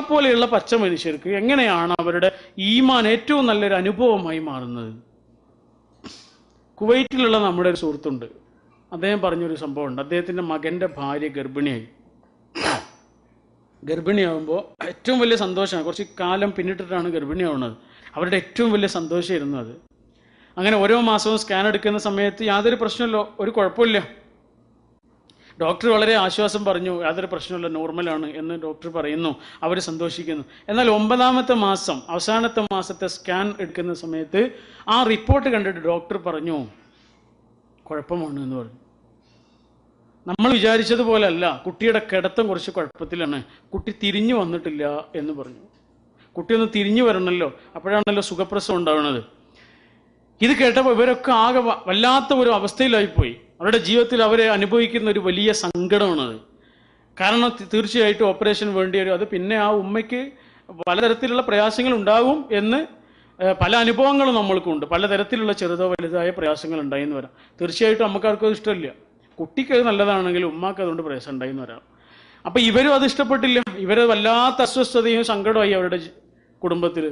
നമ്മളെപ്പോലെയുള്ള പച്ച മനുഷ്യർക്ക് എങ്ങനെയാണ് അവരുടെ ഈമാൻ ഏറ്റവും നല്ലൊരു അനുഭവമായി മാറുന്നത്? കുവൈറ്റിലുള്ള നമ്മുടെ ഒരു സുഹൃത്തുണ്ട്. അദ്ദേഹം പറഞ്ഞൊരു സംഭവമുണ്ട്. അദ്ദേഹത്തിൻ്റെ മകൻ്റെ ഭാര്യ ഗർഭിണിയാവുമ്പോൾ ഏറ്റവും വലിയ സന്തോഷമാണ്. കുറച്ച് കാലം പിന്നിട്ടിട്ടാണ് ഗർഭിണിയാവുന്നത്. അവരുടെ ഏറ്റവും വലിയ സന്തോഷമായിരുന്നു അത്. അങ്ങനെ ഓരോ മാസവും സ്കാൻ എടുക്കുന്ന സമയത്ത് യാതൊരു പ്രശ്നമില്ല, ഒരു കുഴപ്പമില്ല. ഡോക്ടർ വളരെ ആശ്വാസം പറഞ്ഞു, യാതൊരു പ്രശ്നമില്ല, നോർമലാണ് എന്ന് ഡോക്ടർ പറയുന്നു. അവർ സന്തോഷിക്കുന്നു. എന്നാൽ 9ാമത്തെ മാസം, അവസാനത്തെ മാസത്തെ സ്കാൻ എടുക്കുന്ന സമയത്ത് ആ റിപ്പോർട്ട് കണ്ടിട്ട് ഡോക്ടർ പറഞ്ഞു കുഴപ്പമാണ് എന്ന് പറഞ്ഞു. നമ്മൾ വിചാരിച്ചതുപോലെ അല്ല, കുട്ടിയുടെ കിടത്തം കുറച്ച് കുഴപ്പത്തിലാണ്, കുട്ടി തിരിഞ്ഞു വന്നിട്ടില്ല എന്ന് പറഞ്ഞു. കുട്ടി ഒന്ന് തിരിഞ്ഞു വരണമല്ലോ, അപ്പോഴാണല്ലോ സുഖപ്രസവം ഉണ്ടാവുന്നത്. ഇത് കേട്ടപ്പോൾ ഇവരൊക്കെ ആകെ വല്ലാത്ത ഒരു അവസ്ഥയിലായിപ്പോയി. അവരുടെ ജീവിതത്തിൽ അവരെ അനുഭവിക്കുന്ന ഒരു വലിയ സങ്കടമാണത്. കാരണം തീർച്ചയായിട്ടും ഓപ്പറേഷൻ വേണ്ടി വരും. അത് പിന്നെ ആ ഉമ്മയ്ക്ക് പലതരത്തിലുള്ള പ്രയാസങ്ങൾ ഉണ്ടാകും എന്ന് പല അനുഭവങ്ങളും നമ്മൾക്കുണ്ട്. പലതരത്തിലുള്ള ചെറുതോ വലുതായ പ്രയാസങ്ങൾ ഉണ്ടായിന്ന് വരാം. തീർച്ചയായിട്ടും അമ്മക്കാർക്കും ഇഷ്ടമില്ല. കുട്ടിക്ക് അത് നല്ലതാണെങ്കിൽ ഉമ്മാക്ക് അതുകൊണ്ട് പ്രയാസം ഉണ്ടായിന്ന് വരാം. അപ്പം ഇവരും അത് ഇഷ്ടപ്പെട്ടില്ല. ഇവര് വല്ലാത്ത അസ്വസ്ഥതയും സങ്കടമായി അവരുടെ കുടുംബത്തിൽ.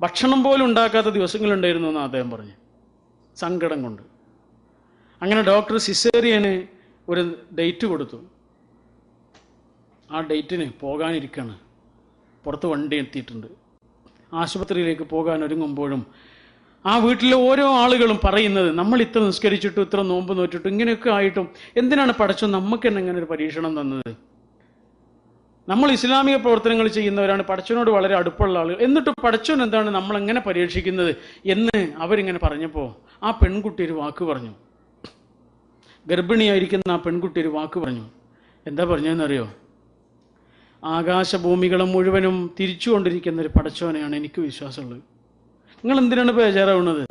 ഭക്ഷണം പോലും ഉണ്ടാക്കാത്ത ദിവസങ്ങളുണ്ടായിരുന്നു എന്ന് അദ്ദേഹം പറഞ്ഞു, സങ്കടം കൊണ്ട്. അങ്ങനെ ഡോക്ടർ സിസേറിയന് ഒരു ഡേറ്റ് കൊടുത്തു. ആ ഡേറ്റിന് പോകാനിരിക്കുകയാണ്. പുറത്ത് വണ്ടി എത്തിയിട്ടുണ്ട്. ആശുപത്രിയിലേക്ക് പോകാൻ ഒരുങ്ങുമ്പോഴും ആ വീട്ടിലെ ഓരോ ആളുകളും പറയുന്നത്, നമ്മൾ ഇത്ര നിസ്കരിച്ചിട്ടും ഇത്ര നോമ്പ് നോറ്റിട്ടും ഇങ്ങനെയൊക്കെ ആയിട്ടും എന്തിനാണ് പടച്ചോൻ നമുക്ക് തന്നെ ഇങ്ങനെ ഒരു പരീക്ഷണം തന്നത്? നമ്മൾ ഇസ്ലാമിക പ്രവർത്തനങ്ങൾ ചെയ്യുന്നവരാണ്, പടച്ചോനോട് വളരെ അടുപ്പുള്ള ആളുകൾ, എന്നിട്ടും പടച്ചോൻ എന്താണ് നമ്മളെങ്ങനെ പരീക്ഷിക്കുന്നത് എന്ന് അവരിങ്ങനെ പറഞ്ഞപ്പോൾ ആ പെൺകുട്ടി ഒരു വാക്ക് പറഞ്ഞു. ഗർഭിണിയായിരിക്കുന്ന ആ പെൺകുട്ടി ഒരു വാക്ക് പറഞ്ഞു. എന്താ പറഞ്ഞതെന്നറിയോ? ആകാശഭൂമികളെ മുഴുവനും തിരിച്ചുകൊണ്ടിരിക്കുന്ന ഒരു പടച്ചോനെയാണ് എനിക്ക് വിശ്വാസമുള്ളത്. നിങ്ങൾ എന്തിനാണ് ബേജാറാവുന്നത്?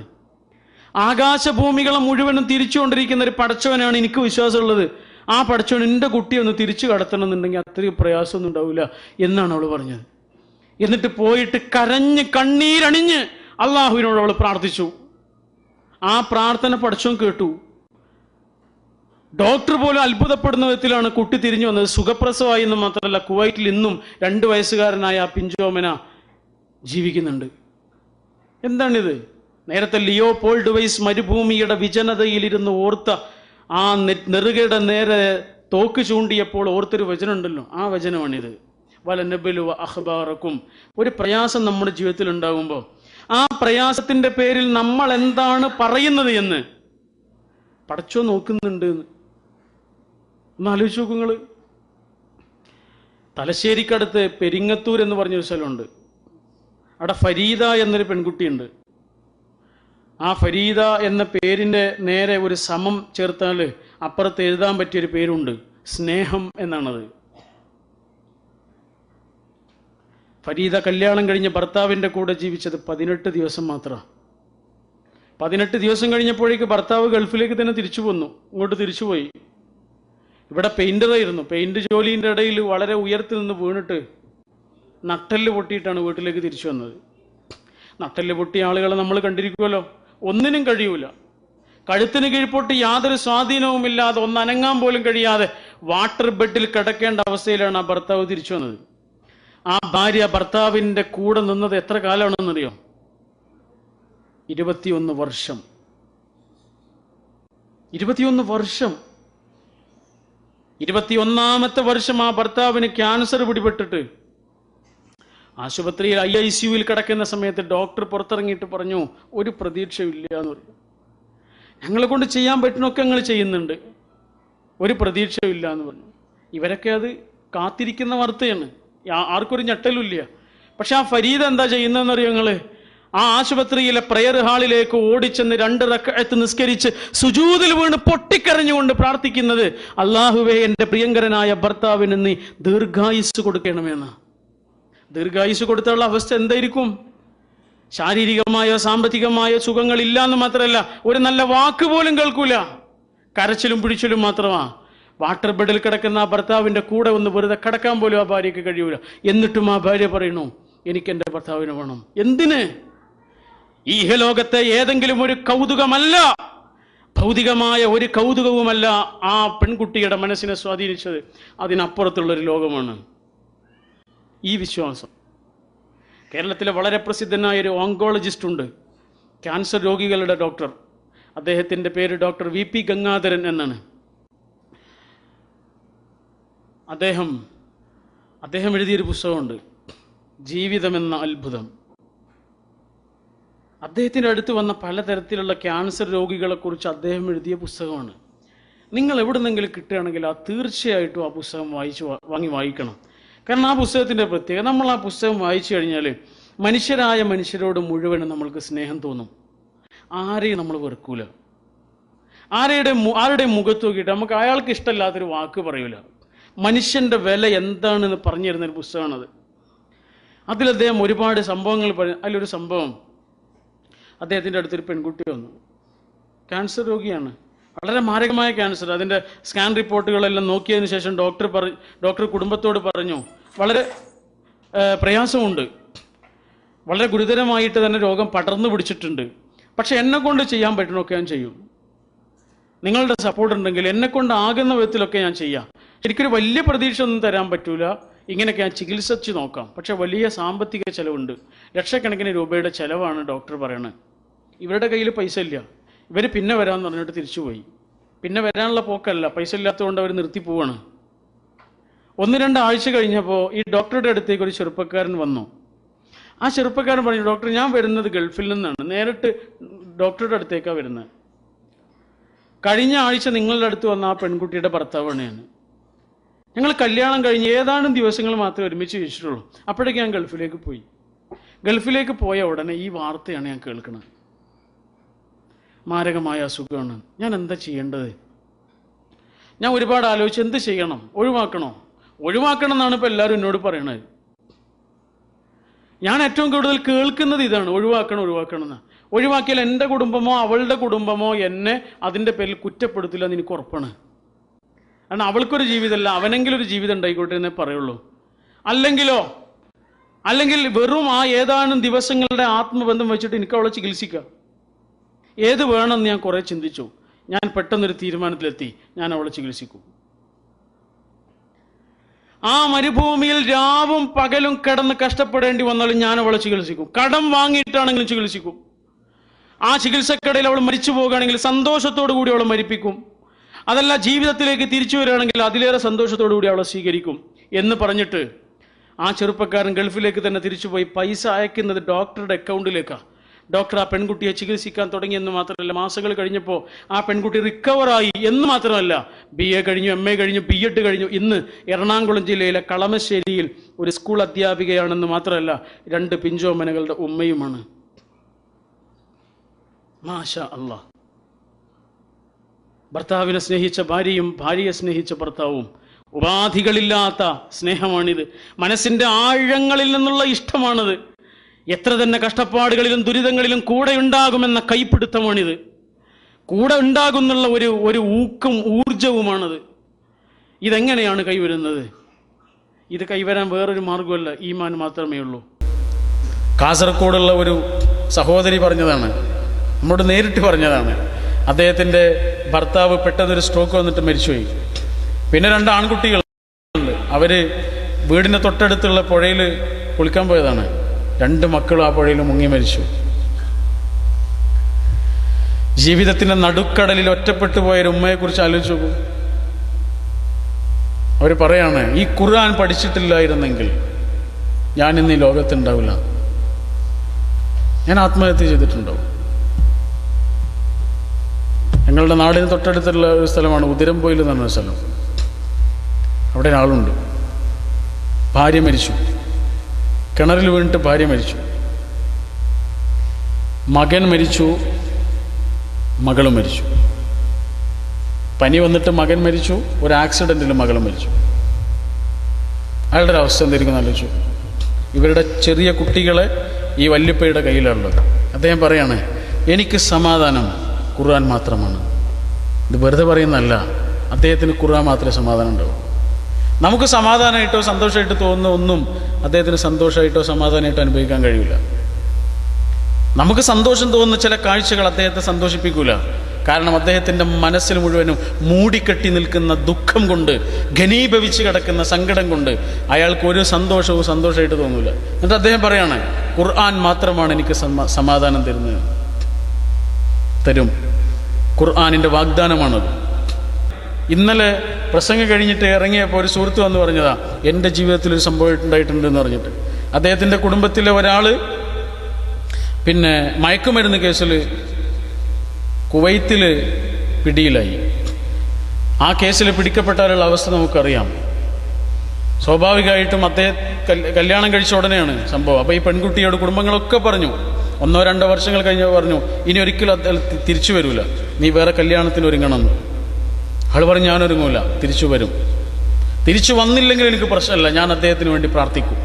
ആകാശഭൂമികളെ മുഴുവനും തിരിച്ചുകൊണ്ടിരിക്കുന്ന ഒരു പടച്ചോനാണ് എനിക്ക് വിശ്വാസമുള്ളത്. ആ പടച്ചോൻ എൻ്റെ കുട്ടിയെ ഒന്ന് തിരിച്ചു കടത്തണം എന്നുണ്ടെങ്കിൽ അത്രയും പ്രയാസമൊന്നും ഉണ്ടാവില്ല എന്നാണ് അവൾ പറഞ്ഞത്. എന്നിട്ട് പോയിട്ട് കരഞ്ഞ് കണ്ണീരണിഞ്ഞ് അള്ളാഹുവിനോട് അവൾ പ്രാർത്ഥിച്ചു. ആ പ്രാർത്ഥന പടച്ചോൻ കേട്ടു. ഡോക്ടർ പോലും അത്ഭുതപ്പെടുന്ന വിധത്തിലാണ് കുട്ടി തിരിഞ്ഞു വന്നത്. സുഖപ്രസവമായി എന്ന് മാത്രമല്ല, കുവൈറ്റിൽ ഇന്നും 2 വയസ്സുകാരനായ ആ പിഞ്ചോമന ജീവിക്കുന്നുണ്ട്. എന്താണിത്? നേരത്തെ ലിയോ പോൾ ഡുവൈസ് മരുഭൂമിയുടെ വിജനതയിലിരുന്ന് ഓർത്ത ആ നെറുകയുടെ നേരെ തോക്ക് ചൂണ്ടിയപ്പോൾ ഓർത്തൊരു വചനമുണ്ടല്ലോ, ആ വചനമാണിത്. വലനബലുവ അഖ്ബാറക്കും. ഒരു പ്രയാസം നമ്മുടെ ജീവിതത്തിൽ ഉണ്ടാകുമ്പോൾ ആ പ്രയാസത്തിന്റെ പേരിൽ നമ്മൾ എന്താണ് പറയുന്നത് എന്ന് പടച്ചോ നോക്കുന്നുണ്ട്. ഒന്ന് ആലോചിച്ച് നോക്കൂ നിങ്ങൾ. തലശ്ശേരിക്കടുത്ത് പെരിങ്ങത്തൂർ എന്ന് പറഞ്ഞൊരു സ്ഥലമുണ്ട്. അവിടെ ഫരീദ എന്നൊരു പെൺകുട്ടിയുണ്ട്. ആ ഫരീദ എന്ന പേരിൻ്റെ നേരെ ഒരു സമം ചേർത്താൽ അപ്പുറത്ത് എഴുതാൻ പറ്റിയൊരു പേരുണ്ട്, സ്നേഹം എന്നാണത്. ഫരീദ കല്യാണം കഴിഞ്ഞ് ഭർത്താവിൻ്റെ കൂടെ ജീവിച്ചത് 18 ദിവസം മാത്രമാണ്. 18 ദിവസം കഴിഞ്ഞപ്പോഴേക്ക് ഭർത്താവ് ഗൾഫിലേക്ക് തന്നെ തിരിച്ചു പോന്നു. ഇങ്ങോട്ട് തിരിച്ചുപോയി. ഇവിടെ പെയിൻ്ററായിരുന്നു. പെയിൻറ് ജോലിൻ്റെ ഇടയിൽ വളരെ ഉയരത്തിൽ നിന്ന് വീണിട്ട് നട്ടെല്ല് പൊട്ടിയിട്ടാണ് വീട്ടിലേക്ക് തിരിച്ചു വന്നത്. നട്ടെല്ല് പൊട്ടിയ ആളുകളെ നമ്മൾ കണ്ടിരിക്കുമല്ലോ. ഒന്നിനും കഴിയൂല. കഴുത്തിന് കീഴ്പോട്ട് യാതൊരു സ്വാധീനവുമില്ലാതെ, ഒന്നനങ്ങാൻ പോലും കഴിയാതെ വാട്ടർ ബെഡിൽ കിടക്കേണ്ട അവസ്ഥയിലാണ് ആ ഭർത്താവ് തിരിച്ചു വന്നത്. ആ ഭാര്യ ഭർത്താവിൻ്റെ കൂടെ നിന്നത് എത്ര കാലമാണെന്നറിയോ? 21 വർഷം. 21 വർഷം. 21ാമത്തെ വർഷം ആ ഭർത്താവിന് ക്യാൻസർ പിടിപെട്ടിട്ട് ആശുപത്രിയിൽ ICUവിൽ കിടക്കുന്ന സമയത്ത് ഡോക്ടർ പുറത്തിറങ്ങിയിട്ട് പറഞ്ഞു, ഒരു പ്രതീക്ഷയില്ല എന്ന് പറഞ്ഞു. ഞങ്ങളെ കൊണ്ട് ചെയ്യാൻ പറ്റുന്നൊക്കെ ഞങ്ങൾ ചെയ്യുന്നുണ്ട്, ഒരു പ്രതീക്ഷയില്ല എന്ന് പറഞ്ഞു. ഇവരൊക്കെ അത് കാത്തിരിക്കുന്ന വാർത്തയാണ്, ആർക്കൊരു ഞെട്ടലുമില്ല. പക്ഷെ ആ ഫരീദ എന്താ ചെയ്യുന്നതെന്നറിയോ നിങ്ങൾ? ആ ആശുപത്രിയിലെ പ്രയർ ഹാളിലേക്ക് ഓടിച്ചെന്ന് 2 റക്അത്ത് നിസ്കരിച്ച് സുജൂദിൽ വീണ് പൊട്ടിക്കരഞ്ഞുകൊണ്ട് പ്രാർത്ഥിക്കുന്നത്, അല്ലാഹുവേ എൻ്റെ പ്രിയങ്കരനായ ഭർത്താവിന് നീ ദീർഘായുസ് കൊടുക്കണമെന്ന്. ദീർഘായുസ് കൊടുത്തുള്ള അവസ്ഥ എന്തായിരിക്കും? ശാരീരികമായോ സാമ്പത്തികമായോ സുഖങ്ങളില്ല എന്ന് മാത്രമല്ല, ഒരു നല്ല വാക്ക് പോലും കേൾക്കൂല. കരച്ചിലും പിടിച്ചിലും മാത്രമാ. വാട്ടർ ബെഡിൽ കിടക്കുന്ന ആ ഭർത്താവിൻ്റെ കൂടെ ഒന്ന് വെറുതെ കിടക്കാൻ പോലും ആ ഭാര്യയ്ക്ക് കഴിയൂല. എന്നിട്ടും ആ ഭാര്യ പറയുന്നു, എനിക്ക് എൻ്റെ ഭർത്താവിനെ വേണം. എന്തിന്? ഈ ഇഹലോകത്തെ ഏതെങ്കിലും ഒരു കൗതുകമല്ല, ഭൗതികമായ ഒരു കൗതുകവുമല്ല ആ പെൺകുട്ടിയുടെ മനസ്സിനെ സ്വാധീനിച്ചത്. അതിനപ്പുറത്തുള്ളൊരു ലോകമാണ്. ഈ വിശ്വാസം. കേരളത്തിലെ വളരെ പ്രസിദ്ധനായ ഒരു ഓങ്കോളജിസ്റ്റ് ഉണ്ട്, ക്യാൻസർ രോഗികളുടെ ഡോക്ടർ. അദ്ദേഹത്തിൻ്റെ പേര് ഡോക്ടർ VP ഗംഗാധരൻ എന്നാണ്. അദ്ദേഹം എഴുതിയൊരു പുസ്തകമുണ്ട്, ജീവിതമെന്ന അത്ഭുതം. അദ്ദേഹത്തിൻ്റെ അടുത്ത് വന്ന പലതരത്തിലുള്ള ക്യാൻസർ രോഗികളെക്കുറിച്ച് അദ്ദേഹം എഴുതിയ പുസ്തകമാണ്. നിങ്ങൾ എവിടുന്നെങ്കിലും കിട്ടുകയാണെങ്കിൽ തീർച്ചയായിട്ടും ആ പുസ്തകം വാങ്ങി വായിക്കണം. കാരണം ആ പുസ്തകത്തിൻ്റെ പ്രത്യേകത, നമ്മൾ ആ പുസ്തകം വായിച്ചു കഴിഞ്ഞാൽ മനുഷ്യരായ മനുഷ്യരോട് മുഴുവനും നമ്മൾക്ക് സ്നേഹം തോന്നും. ആരെയും നമ്മൾ വെറുക്കൂല. ആരുടെ മുഖത്ത് നോക്കിയിട്ട് നമുക്ക് അയാൾക്ക് ഇഷ്ടമില്ലാത്തൊരു വാക്ക് പറയൂല. മനുഷ്യൻ്റെ വില എന്താണെന്ന് പറഞ്ഞു തരുന്നൊരു പുസ്തകമാണത്. അതിൽ അദ്ദേഹം ഒരുപാട് സംഭവങ്ങൾ പറഞ്ഞു. അതിലൊരു സംഭവം, അദ്ദേഹത്തിൻ്റെ അടുത്തൊരു പെൺകുട്ടി വന്നു, ക്യാൻസർ രോഗിയാണ്, വളരെ മാരകമായ ക്യാൻസർ. അതിൻ്റെ സ്കാൻ റിപ്പോർട്ടുകളെല്ലാം നോക്കിയതിന് ശേഷം ഡോക്ടർ കുടുംബത്തോട് പറഞ്ഞു, വളരെ പ്രയാസമുണ്ട്, വളരെ ഗുരുതരമായിട്ട് തന്നെ രോഗം പടർന്നു പിടിച്ചിട്ടുണ്ട്, പക്ഷെ എന്നെ കൊണ്ട് ചെയ്യാൻ പറ്റണമൊക്കെ ഞാൻ ചെയ്യും, നിങ്ങളുടെ സപ്പോർട്ട് ഉണ്ടെങ്കിൽ എന്നെ കൊണ്ട് ആകുന്ന വിധത്തിലൊക്കെ ഞാൻ ചെയ്യാം. എനിക്കൊരു വലിയ പ്രതീക്ഷ ഒന്നും തരാൻ പറ്റൂല, ഇങ്ങനെയൊക്കെ ഞാൻ ചികിത്സിച്ച് നോക്കാം, പക്ഷെ വലിയ സാമ്പത്തിക ചെലവുണ്ട്, ലക്ഷക്കണക്കിന് രൂപയുടെ ചെലവാണ് ഡോക്ടർ പറയണത്. ഇവരുടെ കയ്യിൽ പൈസ ഇല്ല, ഇവർ പിന്നെ വരാമെന്ന് പറഞ്ഞിട്ട് തിരിച്ചുപോയി. പിന്നെ വരാനുള്ള പോക്കല്ല, പൈസ ഇല്ലാത്തതുകൊണ്ട് അവർ നിർത്തി പോവാണ്. 1-2 ആഴ്ച കഴിഞ്ഞപ്പോൾ ഈ ഡോക്ടറുടെ അടുത്തേക്ക് ഒരു ചെറുപ്പക്കാരൻ വന്നു. ആ ചെറുപ്പക്കാരൻ പറഞ്ഞു, ഡോക്ടർ ഞാൻ വരുന്നത് ഗൾഫിൽ നിന്നാണ്, നേരിട്ട് ഡോക്ടറുടെ അടുത്തേക്കാണ് വരുന്നത്. കഴിഞ്ഞ ആഴ്ച നിങ്ങളുടെ അടുത്ത് വന്ന ആ പെൺകുട്ടിയുടെ ഭർത്താവാണ് ഞാൻ. ഞങ്ങൾ കല്യാണം കഴിഞ്ഞ് ഏതാനും ദിവസങ്ങൾ മാത്രമേ ഒരുമിച്ച് ജീവിച്ചിട്ടുള്ളൂ. അപ്പോഴേക്ക് ഞാൻ ഗൾഫിലേക്ക് പോയി. ഗൾഫിലേക്ക് പോയ ഉടനെ ഈ വാർത്തയാണ് ഞാൻ കേൾക്കുന്നത്. മാരകമായ അസുഖമാണ്. ഞാൻ എന്താ ചെയ്യേണ്ടത്? ഞാൻ ഒരുപാട് ആലോചിച്ച് എന്ത് ചെയ്യണം, ഒഴിവാക്കണം എന്നാണ് ഇപ്പോൾ എല്ലാവരും എന്നോട് പറയണത്. ഞാൻ ഏറ്റവും കൂടുതൽ കേൾക്കുന്നത് ഇതാണ്, ഒഴിവാക്കണം എന്ന്. ഒഴിവാക്കിയാൽ എൻ്റെ കുടുംബമോ അവളുടെ കുടുംബമോ എന്നെ അതിൻ്റെ പേരിൽ കുറ്റപ്പെടുത്തില്ല എന്ന് എനിക്ക് ഉറപ്പാണ്. കാരണം അവൾക്കൊരു ജീവിതമല്ല, അവനെങ്കിലും ഒരു ജീവിതം ഉണ്ടായിക്കോട്ടെ എന്നേ പറയുള്ളൂ. അല്ലെങ്കിൽ വെറും ആ ഏതാനും ദിവസങ്ങളുടെ ആത്മബന്ധം വെച്ചിട്ട് എനിക്ക് അവളെ ചികിത്സിക്കാം. ഏത് വേണമെന്ന് ഞാൻ കുറേ ചിന്തിച്ചു. ഞാൻ പെട്ടെന്നൊരു തീരുമാനത്തിലെത്തി, ഞാൻ അവളെ ചികിത്സിക്കും. ആ മരുഭൂമിയിൽ രാവും പകലും കിടന്ന് കഷ്ടപ്പെടേണ്ടി വന്നാലും ഞാൻ അവളെ ചികിത്സിക്കും. കടം വാങ്ങിയിട്ടാണെങ്കിലും ചികിത്സിക്കും. ആ ചികിത്സക്കിടയിൽ അവൾ മരിച്ചു പോകുകയാണെങ്കിൽ സന്തോഷത്തോടു കൂടി അവളെ മരിപ്പിക്കും. അതല്ല, ജീവിതത്തിലേക്ക് തിരിച്ചു വരികയാണെങ്കിൽ അതിലേറെ സന്തോഷത്തോടു കൂടി അവളെ സ്വീകരിക്കും എന്ന് പറഞ്ഞിട്ട് ആ ചെറുപ്പക്കാരൻ ഗൾഫിലേക്ക് തന്നെ തിരിച്ചുപോയി. പൈസ അയക്കുന്നത് ഡോക്ടറുടെ അക്കൗണ്ടിലേക്കാണ്. ഡോക്ടർ ആ പെൺകുട്ടിയെ ചികിത്സിക്കാൻ തുടങ്ങിയെന്ന് മാത്രമല്ല, മാസങ്ങൾ കഴിഞ്ഞപ്പോൾ ആ പെൺകുട്ടി റിക്കവറായി എന്ന് മാത്രമല്ല, BA കഴിഞ്ഞു, MA കഴിഞ്ഞു, B.Ed കഴിഞ്ഞു. ഇന്ന് എറണാകുളം ജില്ലയിലെ കളമശ്ശേരിയിൽ ഒരു സ്കൂൾ അധ്യാപികയാണെന്ന് മാത്രമല്ല, 2 പിഞ്ചോമനകളുടെ ഉമ്മയുമാണ്. മാഷാ അല്ലാഹ്. ഭർത്താവിനെ സ്നേഹിച്ച ഭാര്യയും ഭാര്യയെ സ്നേഹിച്ച ഭർത്താവും. ഉപാധികളില്ലാത്ത സ്നേഹമാണിത്. മനസ്സിൻ്റെ ആഴങ്ങളിൽ നിന്നുള്ള ഇഷ്ടമാണിത്. എത്ര തന്നെ കഷ്ടപ്പാടുകളിലും ദുരിതങ്ങളിലും കൂടെ ഉണ്ടാകുമെന്ന കൈപ്പിടുത്തമാണിത്. കൂടെ ഉണ്ടാകുന്നുള്ള ഒരു ഊക്കും ഊർജവുമാണത്. ഇതെങ്ങനെയാണ് കൈവരുന്നത്? ഇത് കൈവരാൻ വേറൊരു മാർഗമല്ല, ഈമാൻ മാത്രമേ ഉള്ളൂ. കാസർഗോഡുള്ള ഒരു സഹോദരി പറഞ്ഞതാണ്, നമ്മോട് നേരിട്ട് പറഞ്ഞതാണ്. അദ്ദേഹത്തിൻ്റെ ഭർത്താവ് പെട്ടെന്നൊരു സ്ട്രോക്ക് വന്നിട്ട് മരിച്ചുപോയി. പിന്നെ 2 ആൺകുട്ടികളുണ്ട്. അവർ വീടിന് തൊട്ടടുത്തുള്ള പുഴയിൽ കുളിക്കാൻ പോയതാണ്. 2 മക്കളും ആ പുഴയിൽ മുങ്ങി മരിച്ചു. ജീവിതത്തിൻ്റെ നടുക്കടലിൽ ഒറ്റപ്പെട്ടു പോയൊരു ഉമ്മയെക്കുറിച്ച് ആലോചിച്ച് നോക്കൂ. അവർ പറയാണ്, ഈ ഖുർആൻ പഠിച്ചിട്ടില്ലായിരുന്നെങ്കിൽ ഞാൻ ഇന്ന് ഈ ലോകത്തുണ്ടാവില്ല, ഞാൻ ആത്മഹത്യ ചെയ്തിട്ടുണ്ടാവും. ഞങ്ങളുടെ നാടിന് തൊട്ടടുത്തുള്ള ഒരു സ്ഥലമാണ് ഉദിരംപോയിൽ എന്ന് പറഞ്ഞ സ്ഥലം. അവിടെ ഒരാളുണ്ട്, ഭാര്യ മരിച്ചു, കിണറിൽ വീണിട്ട് ഭാര്യ മരിച്ചു, മകൻ മരിച്ചു, മകളും മരിച്ചു. പനി വന്നിട്ട് മകൻ മരിച്ചു, ഒരു ആക്സിഡൻറ്റിൽ മകളും മരിച്ചു. അയാളുടെ ഒരു അവസ്ഥ എന്തായിരിക്കും ആലോചിച്ചു. ഇവരുടെ ചെറിയ കുട്ടികളെ ഈ വല്യപ്പയുടെ കയ്യിലുള്ളത്. അദ്ദേഹം പറയാണ്, എനിക്ക് സമാധാനം ഖുർആൻ മാത്രമാണ്. ഇത് വെറുതെ പറയുന്നതല്ല, അദ്ദേഹത്തിന് ഖുർആൻ മാത്രമേ സമാധാനം ഉണ്ടാവൂ. നമുക്ക് സമാധാനമായിട്ടോ സന്തോഷമായിട്ടോ തോന്നുന്ന ഒന്നും അദ്ദേഹത്തിന് സന്തോഷമായിട്ടോ സമാധാനമായിട്ടോ അനുഭവിക്കാൻ കഴിയില്ല. നമുക്ക് സന്തോഷം തോന്നുന്ന ചില കാഴ്ചകൾ അദ്ദേഹത്തെ സന്തോഷിപ്പിക്കൂല. കാരണം അദ്ദേഹത്തിൻ്റെ മനസ്സിൽ മുഴുവനും മൂടിക്കെട്ടി നിൽക്കുന്ന ദുഃഖം കൊണ്ട്, ഘനീഭവിച്ച് കിടക്കുന്ന സങ്കടം കൊണ്ട് അയാൾക്ക് ഒരു സന്തോഷമായിട്ട് തോന്നൂല. എന്നിട്ട് അദ്ദേഹം പറയാണ്, ഖുർആൻ മാത്രമാണ് എനിക്ക് സമാധാനം തരും. ഖുർആനിൻ്റെ വാഗ്ദാനമാണത്. ഇന്നലെ പ്രസംഗം കഴിഞ്ഞിട്ട് ഇറങ്ങിയപ്പോൾ ഒരു സുഹൃത്ത് വന്ന് പറഞ്ഞതാ, എൻ്റെ ജീവിതത്തിൽ ഒരു സംഭവം ഉണ്ടായിട്ടുണ്ട് എന്ന് പറഞ്ഞിട്ട്. അദ്ദേഹത്തിൻ്റെ കുടുംബത്തിലെ ഒരാൾ മയക്കുമരുന്ന് കേസിൽ കുവൈത്തിൽ പിടിയിലായി. ആ കേസിൽ പിടിക്കപ്പെട്ടാലുള്ള അവസ്ഥ നമുക്കറിയാം. സ്വാഭാവികമായിട്ടും അദ്ദേഹം കല്യാണം കഴിച്ച ഉടനെയാണ് സംഭവം. അപ്പോൾ ഈ പെൺകുട്ടിയോട് കുടുംബങ്ങളൊക്കെ പറഞ്ഞു, 1-2 വർഷങ്ങൾ കഴിഞ്ഞ് പറഞ്ഞു, ഇനി ഒരിക്കലും തിരിച്ചു വരൂല, നീ വേറെ കല്യാണത്തിന് ഒരുങ്ങണമെന്ന്. ആൾ പറഞ്ഞു, ഞാനൊരുങ്ങൂല, തിരിച്ചു വരും. തിരിച്ചു വന്നില്ലെങ്കിൽ എനിക്ക് പ്രശ്നമല്ല, ഞാൻ അദ്ദേഹത്തിന് വേണ്ടി പ്രാർത്ഥിക്കും.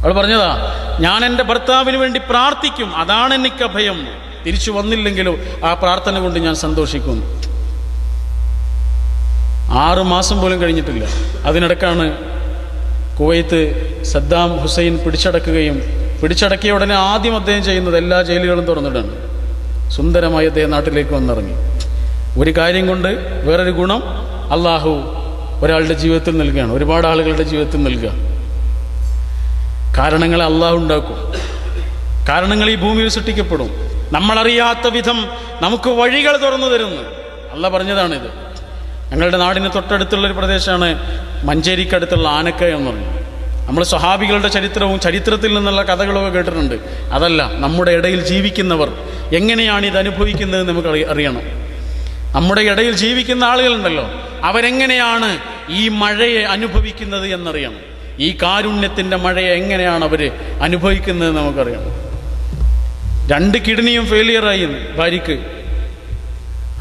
അവൾ പറഞ്ഞതാ, ഞാൻ എൻ്റെ ഭർത്താവിന് വേണ്ടി പ്രാർത്ഥിക്കും, അതാണ് എനിക്ക് അഭയം. തിരിച്ചു വന്നില്ലെങ്കിലും ആ പ്രാർത്ഥന കൊണ്ട് ഞാൻ സന്തോഷിക്കുന്നു. 6 മാസം പോലും കഴിഞ്ഞിട്ടില്ല. അതിനിടക്കാണ് കുവൈത്ത് സദ്ദാം ഹുസൈൻ പിടിച്ചടക്കിയ ഉടനെ ആദ്യം അദ്ദേഹം ചെയ്യുന്നത് എല്ലാ ജയിലുകളും തുറന്നിടാണ്. സുന്ദരമായി അദ്ദേഹം നാട്ടിലേക്ക് വന്നിറങ്ങി. ഒരു കാര്യം കൊണ്ട് വേറൊരു ഗുണം അള്ളാഹു ഒരാളുടെ ജീവിതത്തിൽ നൽകുകയാണ്, ഒരുപാട് ആളുകളുടെ ജീവിതത്തിൽ നൽകുക. കാരണങ്ങളെ അള്ളാഹു ഉണ്ടാക്കും. കാരണങ്ങൾ ഈ ഭൂമിയിൽ സൃഷ്ടിക്കപ്പെടും. നമ്മളറിയാത്ത വിധം നമുക്ക് വഴികൾ തുറന്നു തരുന്നു. അള്ളാഹ് പറഞ്ഞതാണിത്. ഞങ്ങളുടെ നാടിന് തൊട്ടടുത്തുള്ളൊരു പ്രദേശമാണ് മഞ്ചേരിക്കടുത്തുള്ള ആനക്കയം എന്ന് പറഞ്ഞു. നമ്മൾ സ്വഹാബികളുടെ ചരിത്രത്തിൽ നിന്നുള്ള കഥകളൊക്കെ കേട്ടിട്ടുണ്ട്. അതല്ല, നമ്മുടെ ഇടയിൽ ജീവിക്കുന്നവർ എങ്ങനെയാണ് ഇത് അനുഭവിക്കുന്നത് നമുക്ക് അറിയണം. നമ്മുടെ ഇടയിൽ ജീവിക്കുന്ന ആളുകളുണ്ടല്ലോ, അവരെങ്ങനെയാണ് ഈ മഴയെ അനുഭവിക്കുന്നത് എന്നറിയണം. ഈ കാരുണ്യത്തിൻ്റെ മഴയെ എങ്ങനെയാണ് അവർ അനുഭവിക്കുന്നത് നമുക്കറിയണം. 2 കിഡ്നിയും ഫെയിലിയറായി ഭാര്യയ്ക്ക്.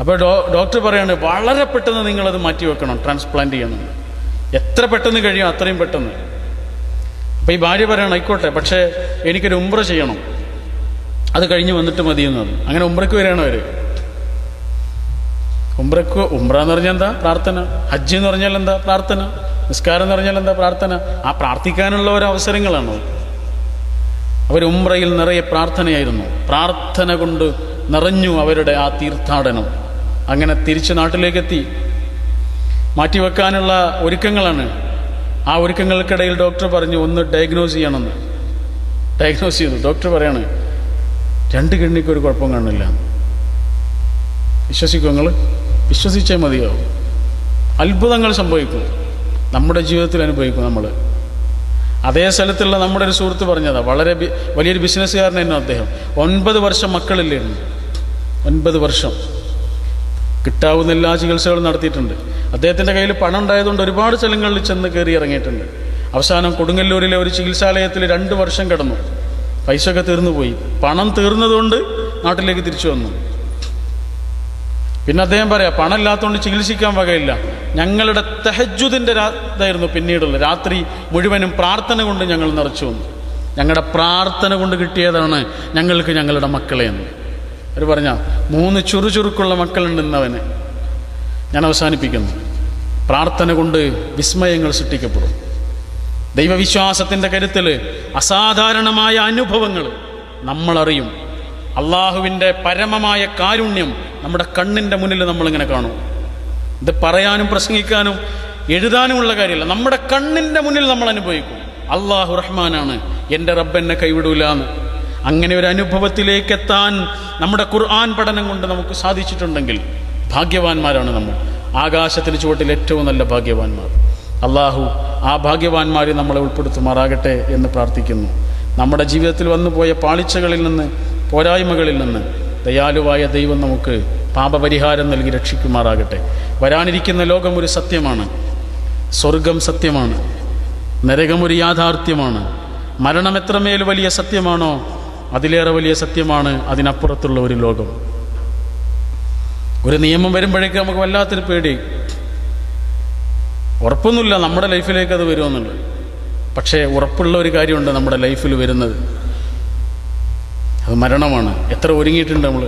അപ്പോൾ ഡോക്ടർ പറയാണ്, വളരെ പെട്ടെന്ന് നിങ്ങളത് മാറ്റിവെക്കണം, ട്രാൻസ്പ്ലാന്റ് ചെയ്യണം, എത്ര പെട്ടെന്ന് കഴിയും അത്രയും പെട്ടെന്ന്. അപ്പോൾ ഈ ഭാര്യ പറയണം, ആയിക്കോട്ടെ, പക്ഷേ എനിക്കൊരു ഉംറ ചെയ്യണം, അത് കഴിഞ്ഞ് വന്നിട്ട് മതിയെന്നത്. അങ്ങനെ ഉംറയ്ക്ക് വരികയാണ് അവർ. ഉംറ എന്ന് പറഞ്ഞാൽ എന്താ? പ്രാർത്ഥന. ഹജ്ജ് എന്ന് പറഞ്ഞാൽ എന്താ? പ്രാർത്ഥന. നിസ്കാരം എന്ന് പറഞ്ഞാൽ എന്താ? പ്രാർത്ഥന. ആ പ്രാർത്ഥിക്കാനുള്ള ഓരോ അവസരങ്ങളാണ്. അവർ ഉംറയിൽ നിറയെ പ്രാർത്ഥനയായിരുന്നു. പ്രാർത്ഥന കൊണ്ട് നിറഞ്ഞു അവരുടെ ആ തീർത്ഥാടനം. അങ്ങനെ തിരിച്ച് നാട്ടിലേക്കെത്തി. മാറ്റിവെക്കാനുള്ള ഒരുക്കങ്ങളാണ്. ആ ഒരുക്കങ്ങൾക്കിടയിൽ ഡോക്ടർ പറഞ്ഞു, ഒന്ന് ഡയഗ്നോസ് ചെയ്യണമെന്ന്. ഡയഗ്നോസ് ചെയ്തു. ഡോക്ടർ പറയാണ്, 2 കിഡ്നിക്ക് ഒരു കുഴപ്പം കാണില്ല. വിശ്വസിക്കും നിങ്ങൾ? വിശ്വസിച്ചേ മതിയാവും. അത്ഭുതങ്ങൾ സംഭവിക്കും, നമ്മുടെ ജീവിതത്തിൽ അനുഭവിക്കും നമ്മൾ. അതേ സ്ഥലത്തുള്ള നമ്മുടെ ഒരു സുഹൃത്ത് പറഞ്ഞതാ, വളരെ വലിയൊരു ബിസിനസ്സുകാരനായിരുന്നു അദ്ദേഹം. 9 വർഷം മക്കളില്ലായിരുന്നു. 9 വർഷം കിട്ടാവുന്ന എല്ലാ ചികിത്സകളും നടത്തിയിട്ടുണ്ട്. അദ്ദേഹത്തിൻ്റെ കയ്യിൽ പണം ഉണ്ടായതുകൊണ്ട് ഒരുപാട് സ്ഥലങ്ങളിൽ ചെന്ന് കയറി ഇറങ്ങിയിട്ടുണ്ട്. അവസാനം കൊടുങ്ങല്ലൂരിലെ ഒരു ചികിത്സാലയത്തിൽ 2 വർഷം കിടന്നു. പൈസയൊക്കെ തീർന്നു പോയി. പണം തീർന്നതുകൊണ്ട് നാട്ടിലേക്ക് തിരിച്ചു വന്നു. പിന്നെ അദ്ദേഹം പറയാം, പണം ഇല്ലാത്തതുകൊണ്ട് ചികിത്സിക്കാൻ വകയില്ല. ഞങ്ങളുടെ തഹജ്ജുദിൻ്റെ ഇതായിരുന്നു പിന്നീടുള്ള രാത്രി മുഴുവനും പ്രാർത്ഥന കൊണ്ട് ഞങ്ങൾ നിറച്ചു വന്നു. ഞങ്ങളുടെ പ്രാർത്ഥന കൊണ്ട് കിട്ടിയതാണ് ഞങ്ങൾക്ക് ഞങ്ങളുടെ മക്കളെ എന്ന് അവർ പറഞ്ഞ 3 ചുറുചുറുക്കുള്ള മക്കളുണ്ട് ഇന്നവന്. ഞാൻ അവസാനിപ്പിക്കുന്നു. പ്രാർത്ഥന കൊണ്ട് വിസ്മയങ്ങൾ സൃഷ്ടിക്കപ്പെടും. ദൈവവിശ്വാസത്തിൻ്റെ കരുത്തിൽ അസാധാരണമായ അനുഭവങ്ങൾ നമ്മളറിയും. അള്ളാഹുവിൻ്റെ പരമമായ കാരുണ്യം നമ്മുടെ കണ്ണിൻ്റെ മുന്നിൽ നമ്മളിങ്ങനെ കാണും. ഇത് പറയാനും പ്രസംഗിക്കാനും എഴുതാനുമുള്ള കാര്യമല്ല, നമ്മുടെ കണ്ണിൻ്റെ മുന്നിൽ നമ്മൾ അനുഭവിക്കും. അള്ളാഹു റഹ്മാനാണ്, എൻ്റെ റബ്ബ് എന്നെ കൈവിടൂല എന്ന്. അങ്ങനെ ഒരു അനുഭവത്തിലേക്ക് എത്താൻ നമ്മുടെ ഖുർആൻ പഠനം കൊണ്ട് നമുക്ക് സാധിച്ചിട്ടുണ്ടെങ്കിൽ ഭാഗ്യവാന്മാരാണ് നമ്മൾ. ആകാശത്തിന് ചുവട്ടിൽ ഏറ്റവും നല്ല ഭാഗ്യവാന്മാർ. അള്ളാഹു ആ ഭാഗ്യവാന്മാരെ നമ്മളെ ഉൾപ്പെടുത്തുമാറാകട്ടെ എന്ന് പ്രാർത്ഥിക്കുന്നു. നമ്മുടെ ജീവിതത്തിൽ വന്നുപോയ പാളിച്ചകളിൽ നിന്ന്, പോരായ്മകളിൽ നിന്ന് ദയാലുവായ ദൈവം നമുക്ക് പാപപരിഹാരം നൽകി രക്ഷിക്കുമാറാകട്ടെ. വരാനിരിക്കുന്ന ലോകം ഒരു സത്യമാണ്. സ്വർഗം സത്യമാണ്. നരകമൊരു യാഥാർത്ഥ്യമാണ്. മരണം എത്രമേൽ വലിയ സത്യമാണോ അതിലേറെ വലിയ സത്യമാണ് അതിനപ്പുറത്തുള്ള ഒരു ലോകം. ഒരു നിയമം വരുമ്പോഴേക്ക് നമുക്ക് വല്ലാത്തൊരു പേടി. ഉറപ്പൊന്നുമില്ല നമ്മുടെ ലൈഫിലേക്ക് അത് വരുമെന്നുള്ളത്. പക്ഷേ ഉറപ്പുള്ള ഒരു കാര്യമുണ്ട് നമ്മുടെ ലൈഫിൽ വരുന്നത്, അത് മരണമാണ്. എത്ര ഒരുങ്ങിയിട്ടുണ്ട് നമ്മൾ.